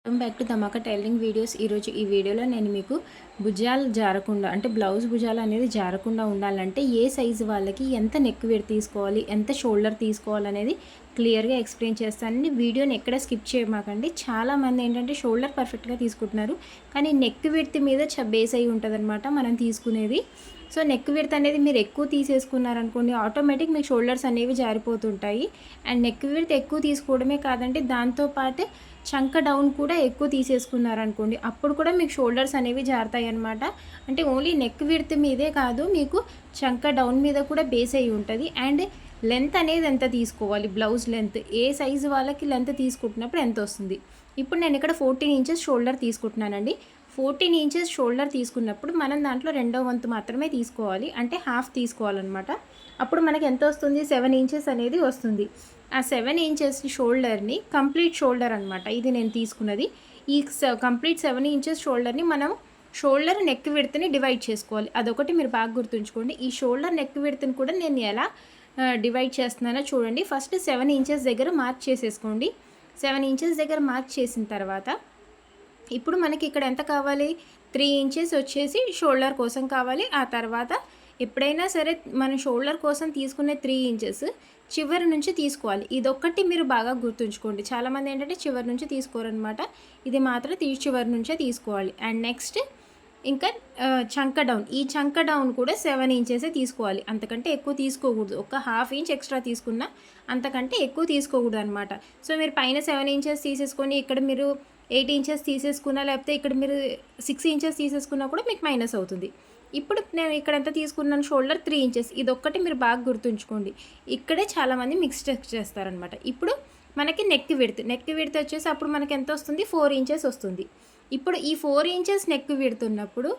Welcome back to Dhamaka tailoring videos. ఈరోజు ఈ వీడియోలో నేను మీకు భుజాలు జారకుండా అంటే బ్లౌజ్ భుజాలు అనేది జారకుండా ఉండాలంటే ఏ సైజు వాళ్ళకి ఎంత నెక్ విడ్త్ తీసుకోవాలి, ఎంత షోల్డర్ తీసుకోవాలనేది క్లియర్గా ఎక్స్ప్లెయిన్ చేస్తానండి. వీడియోని ఎక్కడ స్కిప్ చేయమాకండి. చాలామంది ఏంటంటే షోల్డర్ పర్ఫెక్ట్గా తీసుకుంటున్నారు, కానీ నెక్ విడ్త్ మీద బేస్ అయి ఉంటుందన్నమాట మనం తీసుకునేది. సో నెక్ విడ్త్ అనేది మీరు ఎక్కువ తీసేసుకున్నారనుకోండి, ఆటోమేటిక్ మీకు షోల్డర్స్ అనేవి జారిపోతుంటాయి. అండ్ నెక్ విడ్త్ ఎక్కువ తీసుకోవడమే కాదండి, దాంతోపాటు చంక డౌన్ కూడా ఎక్కువ తీసేసుకున్నారనుకోండి, అప్పుడు కూడా మీకు షోల్డర్స్ అనేవి జారుతాయి అనమాట. అంటే ఓన్లీ నెక్ విడ్త్ మీదే కాదు, మీకు చంక డౌన్ మీద కూడా బేస్ అయ్యి ఉంటుంది. అండ్ లెంత్ అనేది ఎంత తీసుకోవాలి, బ్లౌజ్ లెంత్ ఏ సైజు వాళ్ళకి లెంత్ తీసుకుంటున్నప్పుడు ఎంత వస్తుంది. ఇప్పుడు నేను ఇక్కడ 14 ఇంచెస్ షోల్డర్ తీసుకుంటున్నానండి. 14 ఇంచెస్ షోల్డర్ తీసుకున్నప్పుడు మనం దాంట్లో 2వ వంతు మాత్రమే తీసుకోవాలి, అంటే హాఫ్ తీసుకోవాలన్నమాట. అప్పుడు మనకి ఎంత వస్తుంది, 7 ఇంచెస్ అనేది వస్తుంది. ఆ 7 ఇంచెస్ షోల్డర్ని కంప్లీట్ షోల్డర్ అనమాట ఇది నేను తీసుకున్నది. ఈ కంప్లీట్ 7 ఇంచెస్ షోల్డర్ని మనం షోల్డర్ నెక్ విడ్త్ని డివైడ్ చేసుకోవాలి. అదొకటి మీరు బాగా గుర్తుంచుకోండి. ఈ షోల్డర్ నెక్ విడ్త్ని కూడా నేను ఎలా డివైడ్ చేస్తున్నానో చూడండి. ఫస్ట్ 7 ఇంచెస్ దగ్గర మార్క్ చేసేసుకోండి. 7 ఇంచెస్ దగ్గర మార్క్ చేసిన తర్వాత ఇప్పుడు మనకి ఇక్కడ ఎంత కావాలి, 3 ఇంచెస్ వచ్చేసి షోల్డర్ కోసం కావాలి. ఆ తర్వాత ఎప్పుడైనా సరే మన షోల్డర్ కోసం తీసుకునే 3 ఇంచెస్ చివరి నుంచి తీసుకోవాలి. ఇదొక్కటి మీరు బాగా గుర్తుంచుకోండి. చాలామంది ఏంటంటే చివరి నుంచి తీసుకోరనమాట, ఇది మాత్రం చివరి నుంచే తీసుకోవాలి. అండ్ నెక్స్ట్ ఇంకా చంక డౌన్, ఈ చంక డౌన్ కూడా 7 ఇంచెసే తీసుకోవాలి, అంతకంటే ఎక్కువ తీసుకోకూడదు. ఒక ½ ఇంచ్ ఎక్స్ట్రా తీసుకున్నా అంతకంటే ఎక్కువ తీసుకోకూడదు అనమాట. సో మీరు పైన 7 ఇంచెస్ తీసేసుకొని ఇక్కడ మీరు 8 ఇంచెస్ తీసేసుకున్నా, లేకపోతే ఇక్కడ మీరు 6 ఇంచెస్ తీసేసుకున్నా కూడా మీకు మైనస్ అవుతుంది. ఇప్పుడు నేను ఇక్కడ ఎంత తీసుకున్నాను, షోల్డర్ 3 ఇంచెస్, ఇదొక్కటి మీరు బాగా గుర్తుంచుకోండి. ఇక్కడే చాలామంది మిస్టేక్ చేస్తారనమాట. ఇప్పుడు మనకి నెక్ విడ్త్ వచ్చేసి అప్పుడు మనకి ఎంత వస్తుంది, 4 ఇంచెస్ వస్తుంది. ఇప్పుడు ఈ 4 ఇంచెస్ నెక్ విడ్త్ ఉన్నప్పుడు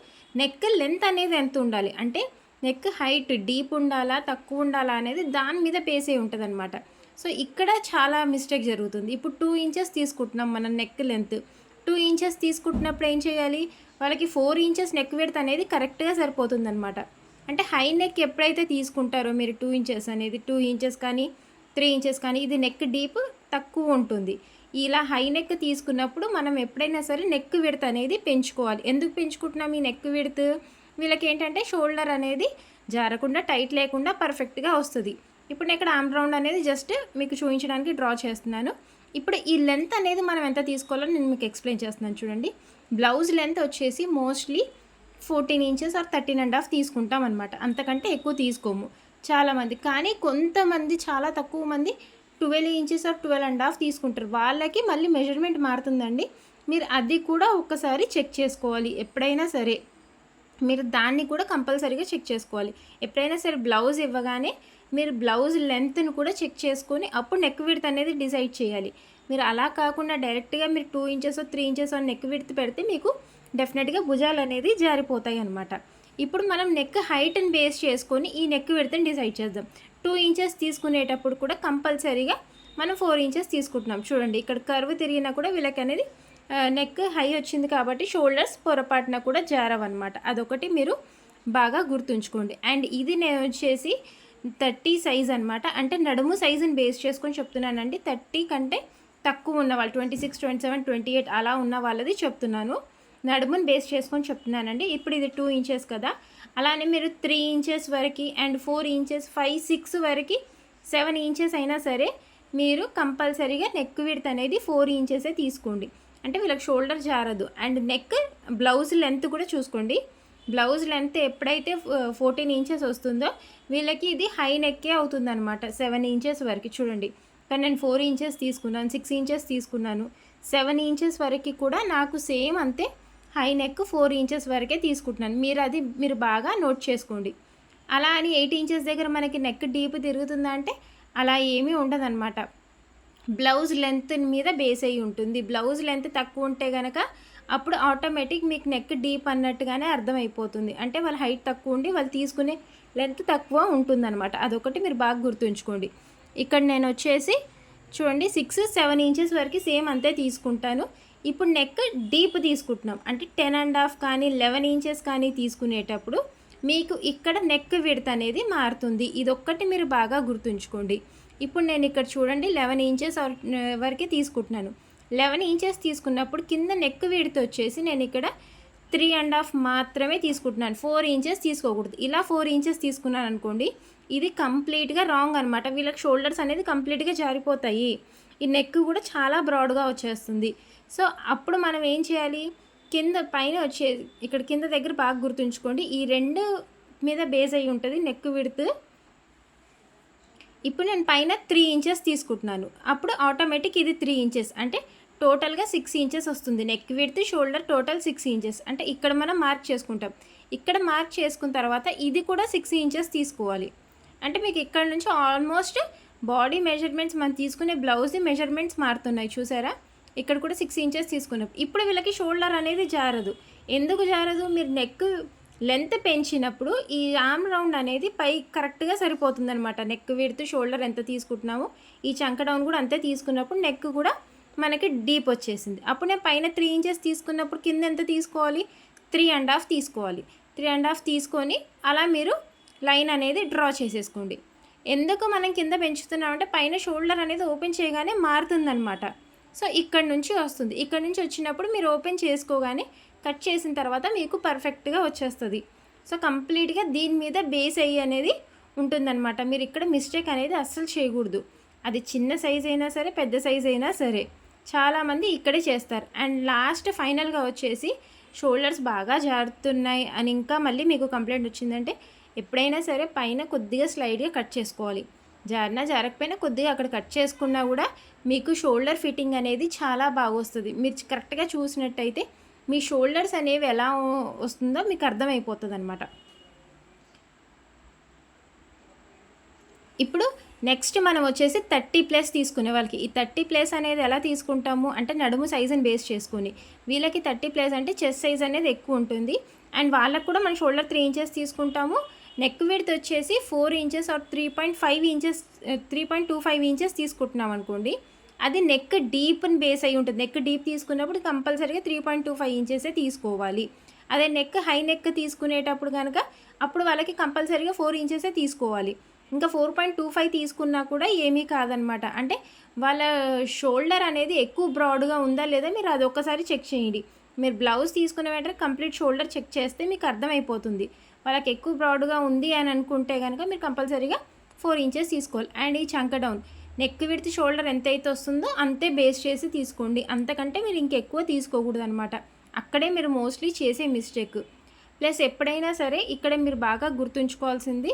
నెక్ లెంత్ అనేది ఎంత ఉండాలి అంటే నెక్ హైట్ డీప్ ఉండాలా తక్కువ ఉండాలా అనేది దాని మీద బేస్ అయి ఉంటుంది అనమాట. సో ఇక్కడ చాలా మిస్టేక్ జరుగుతుంది. ఇప్పుడు 2 ఇంచెస్ తీసుకుంటున్నాం మనం నెక్ లెంత్. 2 ఇంచెస్ తీసుకుంటున్నప్పుడు ఏం చేయాలి, వాళ్ళకి 4 ఇంచెస్ నెక్ విడ్త్ అనేది కరెక్ట్గా సరిపోతుందన్నమాట. అంటే హై నెక్ ఎప్పుడైతే తీసుకుంటారో మీరు 2 ఇంచెస్ అనేది 2 ఇంచెస్ కానీ 3 ఇంచెస్ కానీ ఇది నెక్ డీప్ తక్కువ ఉంటుంది. ఇలా హై నెక్ తీసుకున్నప్పుడు మనం ఎప్పుడైనా సరే నెక్ విడ్త్ అనేది పెంచుకోవాలి. ఎందుకు పెంచుకుంటున్నాం ఈ నెక్ విడ్త్, వీళ్ళకి ఏంటంటే షోల్డర్ అనేది జారకుండా టైట్ లేకుండా పర్ఫెక్ట్గా వస్తుంది. ఇప్పుడు నేను ఇక్కడ ఆర్మ్ రౌండ్ అనేది జస్ట్ మీకు చూపించడానికి డ్రా చేస్తున్నాను. ఇప్పుడు ఈ లెంత్ అనేది మనం ఎంత తీసుకోవాలో నేను మీకు ఎక్స్ప్లెయిన్ చేస్తున్నాను చూడండి. బ్లౌజ్ లెంత్ వచ్చేసి మోస్ట్లీ 14 ఇంచెస్ ఆర్ 13.5 తీసుకుంటాం అనమాట, అంతకంటే ఎక్కువ తీసుకోము చాలామంది. కానీ కొంతమంది చాలా తక్కువ మంది 12 ఇంచెస్ ఆర్ 12.5 తీసుకుంటారు. వాళ్ళకి మళ్ళీ మెజర్మెంట్ మారుతుందండి. మీరు అది కూడా ఒక్కసారి చెక్ చేసుకోవాలి. ఎప్పుడైనా సరే మీరు దాన్ని కూడా కంపల్సరీగా చెక్ చేసుకోవాలి. ఎప్పుడైనా సరే బ్లౌజ్ ఇవ్వగానే మీరు బ్లౌజ్ లెంత్ను కూడా చెక్ చేసుకొని అప్పుడు నెక్ విడ్త్ అనేది డిసైడ్ చేయాలి. మీరు అలా కాకుండా డైరెక్ట్గా మీరు 2 ఇంచెస్ 3 ఇంచెస్ నెక్ విడ్త్ పెడితే మీకు డెఫినెట్గా భుజాలు అనేది జారిపోతాయి అనమాట. ఇప్పుడు మనం నెక్ హైట్ని బేస్ చేసుకొని ఈ నెక్ విడ్త్ని డిసైడ్ చేద్దాం. 2 ఇంచెస్ తీసుకునేటప్పుడు కూడా కంపల్సరీగా మనం 4 ఇంచెస్ తీసుకుంటున్నాం. చూడండి ఇక్కడ కర్వ్ తిరిగినా కూడా వీళ్ళకి అనేది నెక్ హై వచ్చింది కాబట్టి షోల్డర్స్ పొరపాటున కూడా జారవన్నమాట. అదొకటి మీరు బాగా గుర్తుంచుకోండి. అండ్ ఇది నేను వచ్చేసి 30 సైజ్ అనమాట, అంటే నడుము సైజుని బేస్ చేసుకొని చెప్తున్నానండి. 30 కంటే తక్కువ ఉన్న వాళ్ళు 26, 27, 28 అలా ఉన్న వాళ్ళది చెప్తున్నాను. నడుముని బేస్ చేసుకొని చెప్తున్నానండి. ఇప్పుడు ఇది 2 ఇంచెస్ కదా, అలానే మీరు 3 ఇంచెస్ వరకు అండ్ 4 ఇంచెస్ 5, 6 వరకు 7 ఇంచెస్ అయినా సరే మీరు కంపల్సరీగా నెక్ విడ్త్ అనేది 4 ఇంచెసే తీసుకోండి, అంటే వీళ్ళకి షోల్డర్ జారదు. అండ్ నెక్ బ్లౌజ్ లెంత్ కూడా చూసుకోండి. బ్లౌజ్ లెంత్ ఎప్పుడైతే 14 ఇంచెస్ వస్తుందో వీళ్ళకి ఇది హై నెక్కే అవుతుందన్నమాట 7 ఇంచెస్ వరకు. చూడండి కానీ నేను 4 ఇంచెస్ తీసుకున్నాను, 6 ఇంచెస్ తీసుకున్నాను, 7 ఇంచెస్ వరకు కూడా నాకు సేమ్ అంతే హై నెక్ 4 ఇంచెస్ వరకే తీసుకుంటున్నాను. మీరు బాగా నోట్ చేసుకోండి. అలా అని 8 ఇంచెస్ దగ్గర మనకి నెక్ డీప్ తిరుగుతుందా అంటే అలా ఏమీ ఉండదన్నమాట. బ్లౌజ్ లెంత్ మీద బేస్ అయ్యి ఉంటుంది. బ్లౌజ్ లెంత్ తక్కువ ఉంటే కనుక అప్పుడు ఆటోమేటిక్ మీకు నెక్ డీప్ అన్నట్టుగానే అర్థమైపోతుంది. అంటే వాళ్ళ హైట్ తక్కువ ఉండి వాళ్ళు తీసుకునే లెంత్ తక్కువ ఉంటుందన్నమాట. అదొకటి మీరు బాగా గుర్తుంచుకోండి. ఇక్కడ నేను వచ్చేసి చూడండి 6, 7 ఇంచెస్ వరకు సేమ్ అంతే తీసుకుంటాను. ఇప్పుడు నెక్ డీప్ తీసుకుంటున్నాం అంటే 10.5 కానీ 11 ఇంచెస్ కానీ తీసుకునేటప్పుడు మీకు ఇక్కడ నెక్ విడ్త్ అనేది మారుతుంది. ఇదొక్కటి మీరు బాగా గుర్తుంచుకోండి. ఇప్పుడు నేను ఇక్కడ చూడండి 11 ఇంచెస్ వరకే తీసుకుంటున్నాను. 11 ఇంచెస్ తీసుకున్నప్పుడు కింద నెక్ విడ్త్ వచ్చేసి నేను ఇక్కడ 3.5 మాత్రమే తీసుకుంటున్నాను. 4 ఇంచెస్ తీసుకోకూడదు. ఇలా 4 ఇంచెస్ తీసుకున్నాను అనుకోండి, ఇది కంప్లీట్‌గా రాంగ్ అనమాట. వీళ్ళకి షోల్డర్స్ అనేది కంప్లీట్‌గా జారిపోతాయి. ఈ నెక్ కూడా చాలా బ్రాడ్‌గా వచ్చేస్తుంది. సో అప్పుడు మనం ఏం చేయాలి, కింద పైన ఇక్కడ కింద దగ్గర బాగా గుర్తుంచుకోండి. ఈ 2 మీద బేస్ అయ్యి ఉంటుంది నెక్ విడ్త్. ఇప్పుడు నేను పైన 3 ఇంచెస్ తీసుకుంటున్నాను. అప్పుడు ఆటోమేటిక్ ఇది 3 ఇంచెస్ అంటే టోటల్గా 6 ఇంచెస్ వస్తుంది. Neck width, shoulder total 6 inches. అంటే ఇక్కడ మనం మార్క్ చేసుకుంటాం. ఇక్కడ మార్క్ చేసుకున్న తర్వాత ఇది కూడా 6 ఇంచెస్ తీసుకోవాలి. అంటే మీకు ఇక్కడ నుంచి ఆల్మోస్ట్ బాడీ మెజర్మెంట్స్ మనం తీసుకునే బ్లౌజ్ది మెజర్మెంట్స్ మారుతున్నాయి చూసారా. ఇక్కడ కూడా 6 ఇంచెస్ తీసుకున్నాం. ఇప్పుడు వీళ్ళకి షోల్డర్ అనేది జారదు. ఎందుకు జారదు, మీరు నెక్ లెంత్ పెంచినప్పుడు ఈ ఆర్మ్ రౌండ్ అనేది పై కరెక్ట్గా సరిపోతుంది అనమాట. నెక్ విడ్త్, షోల్డర్ ఎంత తీసుకుంటున్నామో ఈ చంక డౌన్ కూడా అంతే తీసుకున్నప్పుడు నెక్ కూడా మనకి డీప్ వచ్చేసింది. అప్పుడు నేను పైన 3 ఇంచెస్ తీసుకున్నప్పుడు కింద ఎంత తీసుకోవాలి, 3.5 తీసుకోవాలి. 3.5 తీసుకొని అలా మీరు లైన్ అనేది డ్రా చేసేసుకోండి. ఎందుకు మనం కింద పెంచుతున్నామంటే పైన షోల్డర్ అనేది ఓపెన్ చేయగానే మారుతుందనమాట. సో ఇక్కడ నుంచి వస్తుంది. ఇక్కడ నుంచి వచ్చినప్పుడు మీరు ఓపెన్ చేసుకోగానే కట్ చేసిన తర్వాత మీకు పర్ఫెక్ట్గా వచ్చేస్తుంది. సో కంప్లీట్గా దీని మీద బేస్ అయ్యి అనేది ఉంటుందన్నమాట. మీరు ఇక్కడ మిస్టేక్ అనేది అస్సలు చేయకూడదు. అది చిన్న సైజ్ అయినా సరే, పెద్ద సైజ్ అయినా సరే, చాలామంది ఇక్కడే చేస్తారు. అండ్ లాస్ట్ ఫైనల్గా వచ్చేసి షోల్డర్స్ బాగా జారుతున్నాయి అని ఇంకా మళ్ళీ మీకు కంప్లైంట్ వచ్చిందంటే ఎప్పుడైనా సరే పైన కొద్దిగా స్లైడ్గా కట్ చేసుకోవాలి. జారినా జారకపోయినా కొద్దిగా అక్కడ కట్ చేసుకున్నా కూడా మీకు షోల్డర్ ఫిట్టింగ్ అనేది చాలా బాగా వస్తుంది. మీరు కరెక్ట్గా చూసినట్టయితే మీ షోల్డర్స్ అనేవి ఎలా వస్తుందో మీకు అర్థమైపోతుంది అనమాట. ఇప్పుడు నెక్స్ట్ మనం వచ్చేసి 30+ తీసుకునే వాళ్ళకి ఈ 30+ అనేది ఎలా తీసుకుంటాము అంటే నడుము సైజుని బేస్ చేసుకొని, వీళ్ళకి 30+ అంటే చెస్ట్ సైజ్ అనేది ఎక్కువ ఉంటుంది. అండ్ వాళ్ళకు కూడా మనం షోల్డర్ 3 ఇంచెస్ తీసుకుంటాము. నెక్ విడ్త్ వచ్చేసి 4 ఇంచెస్ ఆర్ 3.5 ఇంచెస్ 3.25 ఇంచెస్ తీసుకుంటున్నాం అనుకోండి, అది నెక్ డీప్ని బేస్ అయి ఉంటుంది. నెక్ డీప్ తీసుకున్నప్పుడు కంపల్సరీగా 3.25 ఇంచెసే తీసుకోవాలి. అదే హై నెక్ తీసుకునేటప్పుడు కనుక అప్పుడు వాళ్ళకి కంపల్సరీగా 4 ఇంచెసే తీసుకోవాలి. ఇంకా 4.25 తీసుకున్నా కూడా ఏమీ కాదనమాట. అంటే వాళ్ళ షోల్డర్ అనేది ఎక్కువ బ్రాడ్గా ఉందా లేదా మీరు అది ఒక్కసారి చెక్ చేయండి. మీరు బ్లౌజ్ తీసుకునే వెంటనే కంప్లీట్ షోల్డర్ చెక్ చేస్తే మీకు అర్థమైపోతుంది. వాళ్ళకి ఎక్కువ బ్రాడ్గా ఉంది అని అనుకుంటే కనుక మీరు కంపల్సరీగా 4 ఇంచెస్ తీసుకోవాలి. అండ్ ఈ చంక డౌన్ నెక్ విడ్త్ షోల్డర్ ఎంతైతే వస్తుందో అంతే బేస్ చేసి తీసుకోండి. అంతకంటే మీరు ఇంకెక్కువ తీసుకోకూడదు అనమాట. అక్కడే మీరు మోస్ట్లీ చేసే మిస్టేక్. ప్లస్ ఎప్పుడైనా సరే ఇక్కడ మీరు బాగా గుర్తుంచుకోవాల్సింది,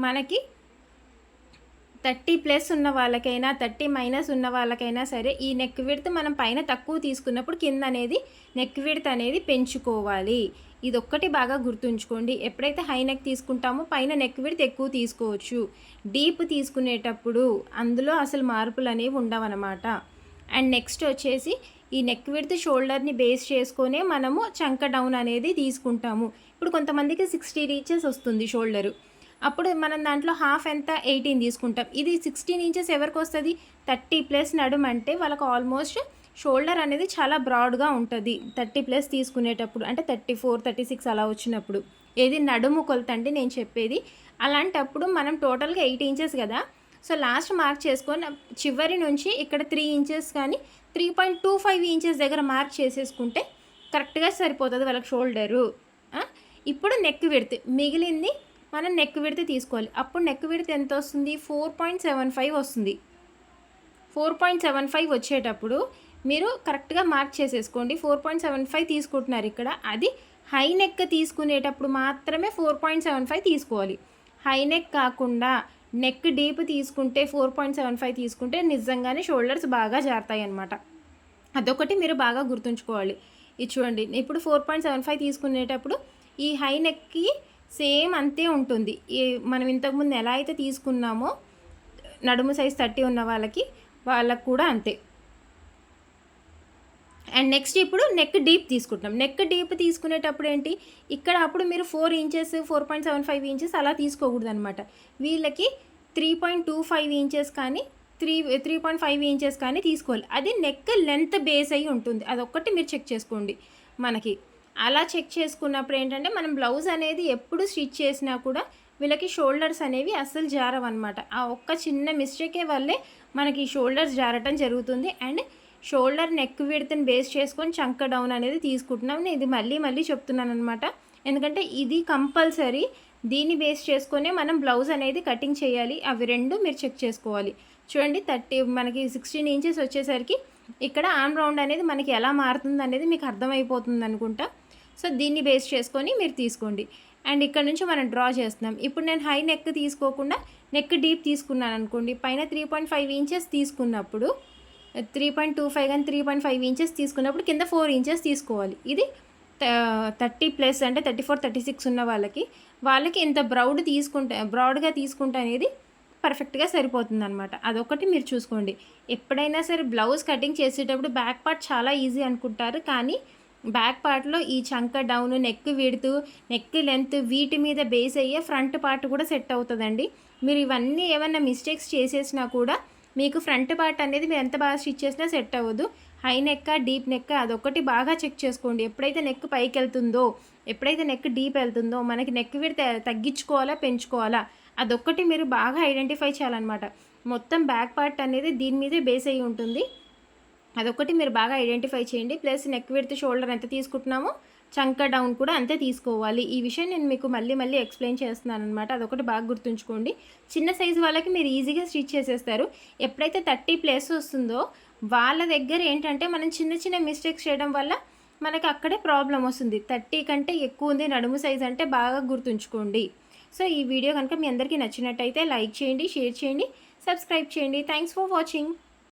మనకి 30+ ఉన్న వాళ్ళకైనా 30- ఉన్న వాళ్ళకైనా సరే ఈ నెక్ విడ్త్ మనం పైన తక్కువ తీసుకున్నప్పుడు కింద అనేది నెక్ విడ్త్ అనేది పెంచుకోవాలి. ఇదొక్కటి బాగా గుర్తుంచుకోండి. ఎప్పుడైతే హై నెక్ తీసుకుంటామో పైన నెక్ విడ్త్ ఎక్కువ తీసుకోవచ్చు. డీప్ తీసుకునేటప్పుడు అందులో అసలు మార్పులు అనేవి ఉండవన్నమాట. అండ్ నెక్స్ట్ వచ్చేసి ఈ నెక్ విడ్త్ షోల్డర్ని బేస్ చేసుకొనే మనము చంక డౌన్ అనేది తీసుకుంటాము. ఇప్పుడు కొంతమందికి 60 ఇంచెస్ వస్తుంది షోల్డరు. అప్పుడు మనం దాంట్లో హాఫ్ ఎంత 18 తీసుకుంటాం. ఇది 16 ఇంచెస్ ఎవరికి వస్తుంది, 30+ నడుము అంటే వాళ్ళకు ఆల్మోస్ట్ షోల్డర్ అనేది చాలా బ్రాడ్గా ఉంటుంది 30+ తీసుకునేటప్పుడు. అంటే 34, 36 అలా వచ్చినప్పుడు ఏది నడుము కొలత అంటే నేను చెప్పేది. అలాంటప్పుడు మనం టోటల్గా 8 ఇంచెస్ కదా. సో లాస్ట్ మార్క్ చేసుకొని చివరి నుంచి ఇక్కడ 3 ఇంచెస్ కానీ 3.25 ఇంచెస్ దగ్గర మార్క్ చేసేసుకుంటే కరెక్ట్గా సరిపోతుంది వాళ్ళకి షోల్డరు. ఇప్పుడు నెక్ విడ్త్ మిగిలింది మనం నెక్ విడ్త్ తీసుకోవాలి. అప్పుడు నెక్ విడ్త్ ఎంత వస్తుంది, 4.75 వస్తుంది. 4.75 వచ్చేటప్పుడు మీరు కరెక్ట్గా మార్క్ చేసేసుకోండి. 4.75 తీసుకుంటున్నారు ఇక్కడ. అది హై నెక్ తీసుకునేటప్పుడు మాత్రమే 4.75 తీసుకోవాలి. హై నెక్ కాకుండా నెక్ డీప్ తీసుకుంటే 4.75 తీసుకుంటే నిజంగానే షోల్డర్స్ బాగా జారుతాయి అన్నమాట. అదొకటి మీరు బాగా గుర్తుంచుకోవాలి. ఇది చూడండి, ఇప్పుడు 4.75 తీసుకునేటప్పుడు ఈ హై నెక్కి సేమ్ అంతే ఉంటుంది. మనం ఇంతకుముందు ఎలా అయితే తీసుకున్నామో నడుము సైజ్ 30 ఉన్న వాళ్ళకి కూడా అంతే. అండ్ నెక్స్ట్ ఇప్పుడు నెక్ డీప్ తీసుకుంటాం. నెక్ డీప్ తీసుకునేటప్పుడు ఏంటి, ఇక్కడ అప్పుడు మీరు 4 ఇంచెస్ 4.75 ఇంచెస్ అలా తీసుకోకూడదు అనమాట. వీళ్ళకి 3.25 ఇంచెస్ కానీ 3.5 ఇంచెస్ కానీ తీసుకోవాలి. అది నెక్ లెంత్ బేస్ అయ్యి ఉంటుంది. అదొక్కటి మీరు చెక్ చేసుకోండి. మనకి అలా చెక్ చేసుకున్నప్పుడు ఏంటంటే మనం బ్లౌజ్ అనేది ఎప్పుడు స్టిచ్ చేసినా కూడా వీళ్ళకి షోల్డర్స్ అనేవి అస్సలు జారవన్నమాట. ఆ ఒక్క చిన్న మిస్టేకే వల్లే మనకి షోల్డర్స్ జారటం జరుగుతుంది. అండ్ షోల్డర్ నెక్ విడ్త్ని బేస్ చేసుకొని చంక డౌన్ అనేది తీసుకుంటున్నాం. నేను ఇది మళ్ళీ మళ్ళీ చెప్తున్నాను అనమాట. ఎందుకంటే ఇది కంపల్సరీ. దీన్ని బేస్ చేసుకొనే మనం బ్లౌజ్ అనేది కటింగ్ చేయాలి. అవి రెండు మీరు చెక్ చేసుకోవాలి. చూడండి, మనకి 16 ఇంచెస్ వచ్చేసరికి ఇక్కడ ఆర్మ్ రౌండ్ అనేది మనకి ఎలా మారుతుంది అనేది మీకు అర్థమైపోతుంది అనుకుంటా. సో దీన్ని బేస్ చేసుకొని మీరు తీసుకోండి. అండ్ ఇక్కడ నుంచి మనం డ్రా చేస్తున్నాం. ఇప్పుడు నేను హై నెక్ తీసుకోకుండా నెక్ డీప్ తీసుకున్నాను అనుకోండి. పైన 3.5 ఇంచెస్ తీసుకున్నప్పుడు 3.25 కానీ 3.5 ఇంచెస్ తీసుకున్నప్పుడు కింద 4 ఇంచెస్ తీసుకోవాలి. ఇది 30+ అంటే 34, 36 ఉన్న వాళ్ళకి ఇంత బ్రాడ్గా తీసుకుంటే అనేది పర్ఫెక్ట్గా సరిపోతుంది అనమాట. అదొకటి మీరు చూసుకోండి. ఎప్పుడైనా సరే బ్లౌజ్ కటింగ్ చేసేటప్పుడు బ్యాక్ పార్ట్ చాలా ఈజీ అనుకుంటారు, కానీ బ్యాక్ పార్ట్లో ఈ చంక down, neck width, neck length వీటి మీద బేస్ అయ్యే ఫ్రంట్ పార్ట్ కూడా సెట్ అవుతుందండి. మీరు ఇవన్నీ ఏమన్నా మిస్టేక్స్ చేసేసినా కూడా మీకు ఫ్రంట్ పార్ట్ అనేది మీరు ఎంత బాగా స్టిచ్ చేసినా సెట్ అవ్వదు. హై నెక్, డీప్ నెక్ అదొకటి బాగా చెక్ చేసుకోండి. ఎప్పుడైతే నెక్ పైకి వెళ్తుందో, ఎప్పుడైతే నెక్ డీప్ వెళ్తుందో, మనకి నెక్ విడ్త్ తగ్గించుకోవాలా పెంచుకోవాలా అదొక్కటి మీరు బాగా ఐడెంటిఫై చేయాలన్నమాట. మొత్తం బ్యాక్ పార్ట్ అనేది దీని మీదే బేస్ అయ్యి ఉంటుంది. అదొకటి మీరు బాగా ఐడెంటిఫై చేయండి. ప్లస్ నెక్ విడ్త్, షోల్డర్ ఎంత తీసుకుంటున్నామో చంక డౌన్ కూడా అంతే తీసుకోవాలి. ఈ విషయం నేను మీకు మళ్ళీ మళ్ళీ ఎక్స్ప్లెయిన్ చేస్తున్నాను అనమాట. అదొకటి బాగా గుర్తుంచుకోండి. చిన్న సైజు వాళ్ళకి మీరు ఈజీగా స్టిచ్ చేసేస్తారు. ఎప్పుడైతే 30+ వస్తుందో వాళ్ళ దగ్గర ఏంటంటే మనం చిన్న చిన్న మిస్టేక్స్ చేయడం వల్ల మనకి అక్కడే ప్రాబ్లం వస్తుంది. 30 కంటే ఎక్కువ ఉంది నడుము సైజ్ అంటే బాగా గుర్తుంచుకోండి. సో ఈ వీడియో కనుక మీ అందరికీ నచ్చినట్టయితే లైక్ చేయండి, షేర్ చేయండి, సబ్స్క్రైబ్ చేయండి. Thanks for watching.